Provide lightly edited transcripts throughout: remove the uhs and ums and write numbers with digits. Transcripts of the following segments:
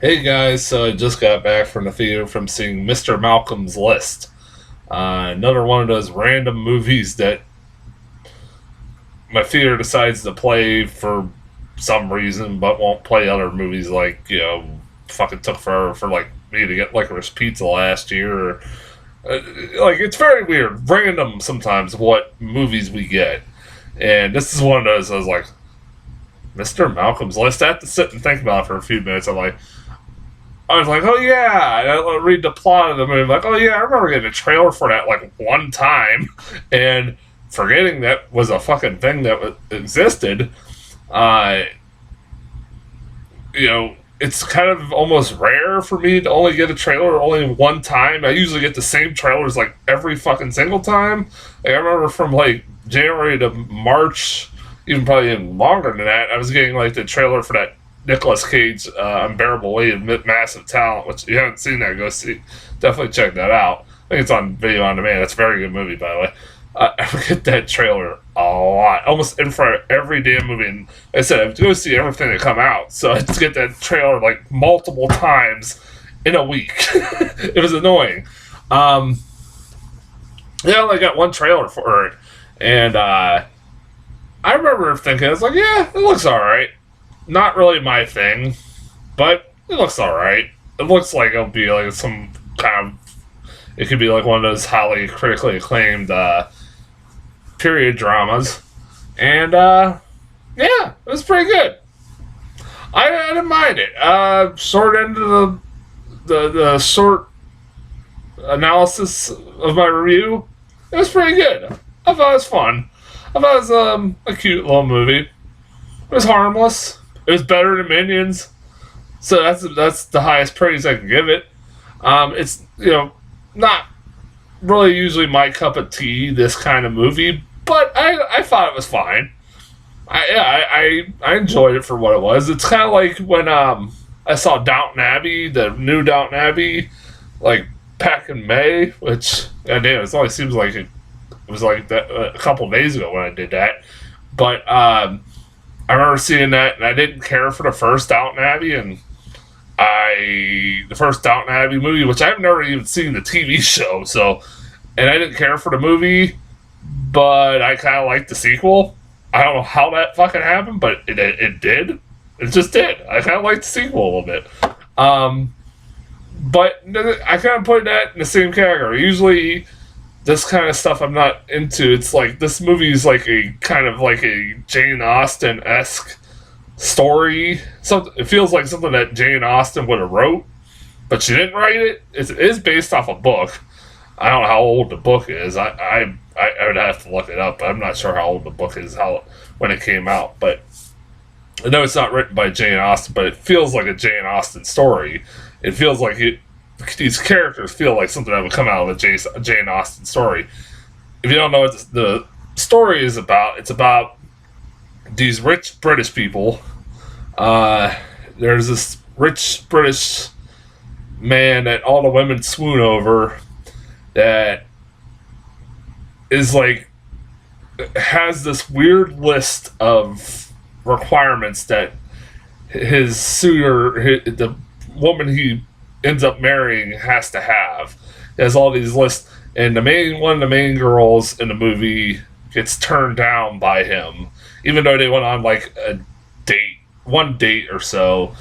Hey guys, so I just got back from the theater from seeing Mr. Malcolm's List. Another one of those random movies that my theater decides to play for some reason, but won't play other movies like, fucking took forever for like me to get Licorice Pizza last year. Like, it's very weird, random sometimes what movies we get. And this is one of those, I was like, Mr. Malcolm's List? I have to sit and think about it for a few minutes. I was like, oh yeah, and I read the plot of the movie. I'm like, oh yeah, I remember getting a trailer for that like one time, and forgetting that was a fucking thing that existed. Uh, it's kind of almost rare for me to only get a trailer only one time. I usually get the same trailers like every fucking single time. Like, I remember from like January to March, even probably even longer than that, I was getting like the trailer for that Nicolas Cage Unbearable Weight of Massive Talent, which you haven't seen that, go see. Definitely check that out. I think it's on video on demand. It's a very good movie, by the way. I get that trailer a lot, almost in front of every damn movie. And like I said, I have to go see everything that come out, so I had to get that trailer like multiple times in a week. It was annoying. Um, yeah, I only got one trailer for it, and I remember thinking, I was like, yeah, it looks all right. Not really my thing, but it looks all right. It looks like it'll be like some kind of. It could be like one of those highly critically acclaimed period dramas, and yeah, it was pretty good. I didn't mind it. Short end of the short analysis of my review, it was pretty good. I thought it was fun. I thought it was a cute little movie. It was harmless. It was better than Minions, so that's the highest praise I can give it. It's not really usually my cup of tea, this kind of movie, but I thought it was fine. I enjoyed it for what it was. It's kind of like when I saw Downton Abbey, the new Downton Abbey, like back in May, which goddamn, it only seems like it was like that a couple days ago when I did that. But I remember seeing that, and I didn't care for the first Downton Abbey, and the first Downton Abbey movie, which I've never even seen the TV show, so and I didn't care for the movie, but I kind of liked the sequel. I don't know how that fucking happened, but it did. It just did. I kind of liked the sequel a little bit. Um, but I kind of put that in the same category. Usually, this kind of stuff I'm not into. It's like this movie is like a kind of like a Jane Austen esque story. So it feels like something that Jane Austen would have wrote, but she didn't write it. It is based off a book. I don't know how old the book is. I would have to look it up. I'm not sure how old the book is, how when it came out. But I know it's not written by Jane Austen, but it feels like a Jane Austen story. It feels like these characters feel like something that would come out of a Jane Austen story. If you don't know what the story is about, it's about these rich British people. Uh, there's this rich British man that all the women swoon over that is like has this weird list of requirements that his suitor, the woman he ends up marrying, has to have. He has all these lists, and one of the main girls in the movie gets turned down by him, even though they went on like a date, one date or so,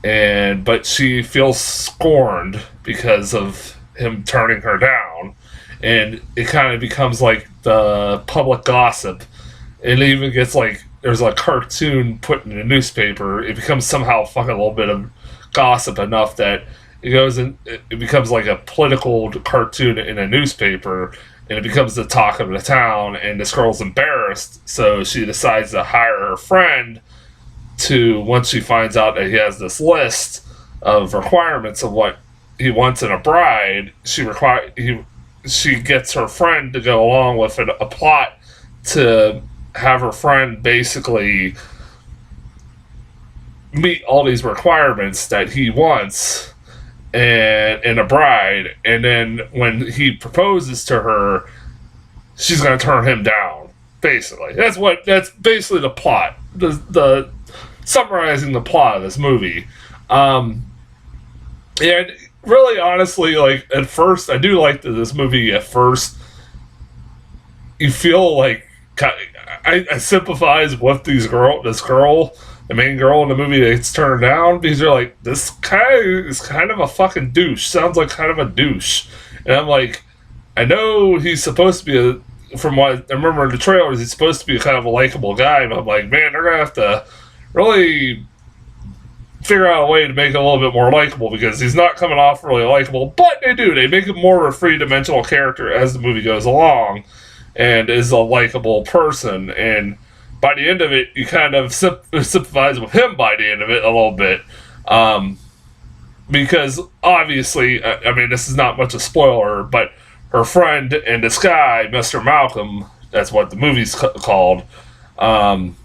but she feels scorned because of him turning her down, and it kind of becomes like the public gossip. It even gets like there's a cartoon put in a newspaper. It becomes somehow fucking a little bit of gossip enough that it goes and it becomes like a political cartoon in a newspaper, and it becomes the talk of the town. And this girl's embarrassed, so she decides to hire her friend to, once she finds out that he has this list of requirements of what he wants in a bride, she gets her friend to go along with a plot to have her friend basically meet all these requirements that he wants and in a bride, and then when he proposes to her, she's going to turn him down. Basically, that's basically the plot. The summarizing the plot of this movie. And really, honestly, like at first, I do like this movie. At first, you feel like I sympathize with this girl, the main girl in the movie that gets turned down because you're like, this guy is kind of a fucking douche. Sounds like kind of a douche, and I'm like, I know he's supposed to be from what I remember in the trailers, he's supposed to be kind of a likable guy, but I'm like, man, they're gonna have to really figure out a way to make it a little bit more likable because he's not coming off really likable, but they do. They make him more of a three dimensional character as the movie goes along and is a likable person. And by the end of it, you kind of sympathize with him by the end of it a little bit. Because obviously, I mean, this is not much a spoiler, but her friend and this guy, Mr. Malcolm, that's what the movie's called, um,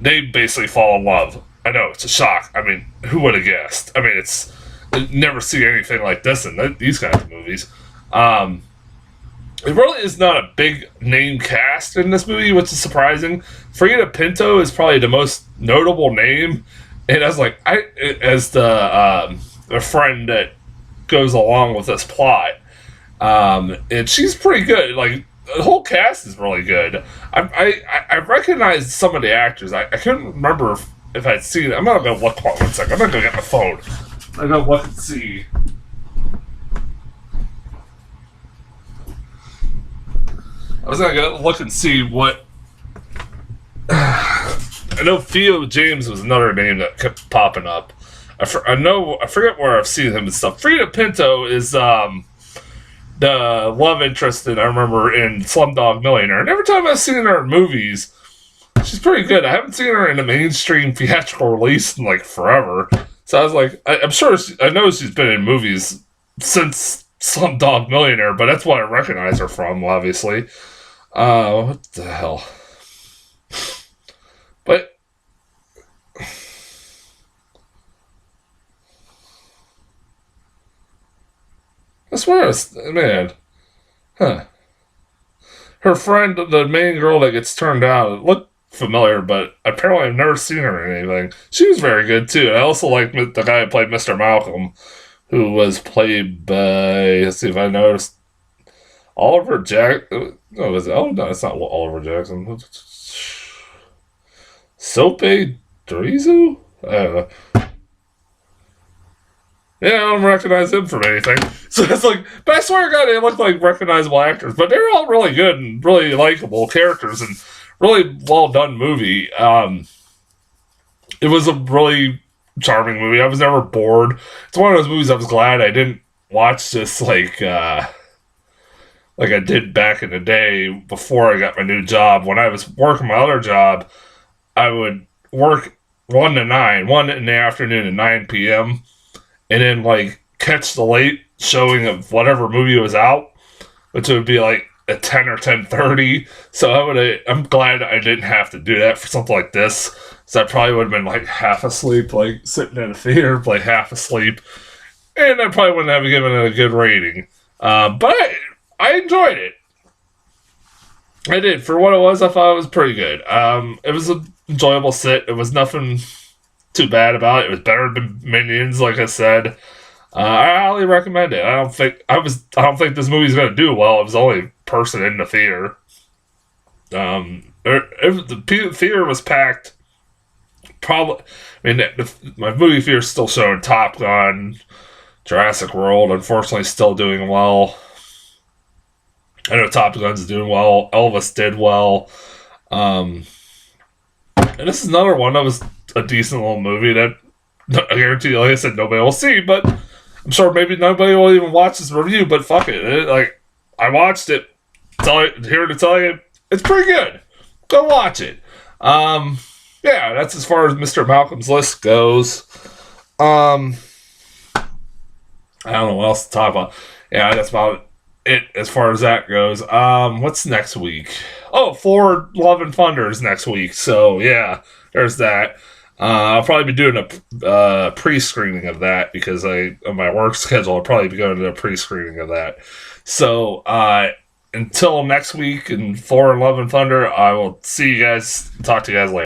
they basically fall in love. I know, it's a shock. I mean, who would have guessed? I mean, it's never see anything like this in these kinds of movies. Um, it really is not a big name cast in this movie, which is surprising. Frida Pinto is probably the most notable name, and I was like, as the friend that goes along with this plot, and she's pretty good. Like the whole cast is really good. I recognized some of the actors. I couldn't remember if I'd seen it. I'm not gonna look. One second. I'm not gonna get my phone. I'm gonna look and see. I was gonna look and see what. I know Theo James was another name that kept popping up. I know. I forget where I've seen him and stuff. Frida Pinto is the love interest that I remember in Slumdog Millionaire. And every time I've seen her in movies, she's pretty good. I haven't seen her in a mainstream theatrical release in like forever. So I was like, I'm sure I know she's been in movies since Slumdog Millionaire, but that's what I recognize her from, obviously. What the hell? But I swear, man, huh? Her friend, the main girl that gets turned down, it looked familiar, but apparently I've never seen her in anything. She was very good too. I also like the guy who played Mr. Malcolm, who was played by. Let's see if I noticed Oliver Jack. No, was it? Oh no, it's not Oliver Jackson. Sope Dorizu? I don't know. Yeah, I don't recognize him from anything. So it's like, but I swear to God, they look like recognizable actors. But they're all really good and really likable characters and really well done movie. It was a really charming movie. I was never bored. It's one of those movies I was glad I didn't watch this like I did back in the day before I got my new job. When I was working my other job, I would work 1 to 9, 1 in the afternoon at 9 p.m., and then like catch the late showing of whatever movie was out, which would be like at 10 or 10:30. So I'm glad I didn't have to do that for something like this. So I probably would have been like half asleep, like sitting in a theater, like half asleep, and I probably wouldn't have given it a good rating. But I enjoyed it. I did. For what it was, I thought it was pretty good. It was an enjoyable sit. It was nothing too bad about it. It was better than Minions, like I said. I highly recommend it. I don't think this movie's gonna do well. It was the only person in the theater. The theater was packed. Probably, I mean, my movie theater is still showing Top Gun, Jurassic World. Unfortunately, still doing well. I know Top Gun's doing well. Elvis did well. And this is another one that was a decent little movie that I guarantee you, like I said, nobody will see, but I'm sure maybe nobody will even watch this review, but fuck it. Like, I watched it. Here to tell you, it's pretty good. Go watch it. Yeah, that's as far as Mr. Malcolm's list goes. I don't know what else to talk about. Yeah, that's about it as far as that goes. What's next week? Oh, Thor Love and Thunder is next week. So yeah, there's that. I'll probably be doing a pre-screening of that because on my work schedule, I'll probably be going to a pre-screening of that. So until next week and Thor Love and Thunder, I will see you guys. Talk to you guys later.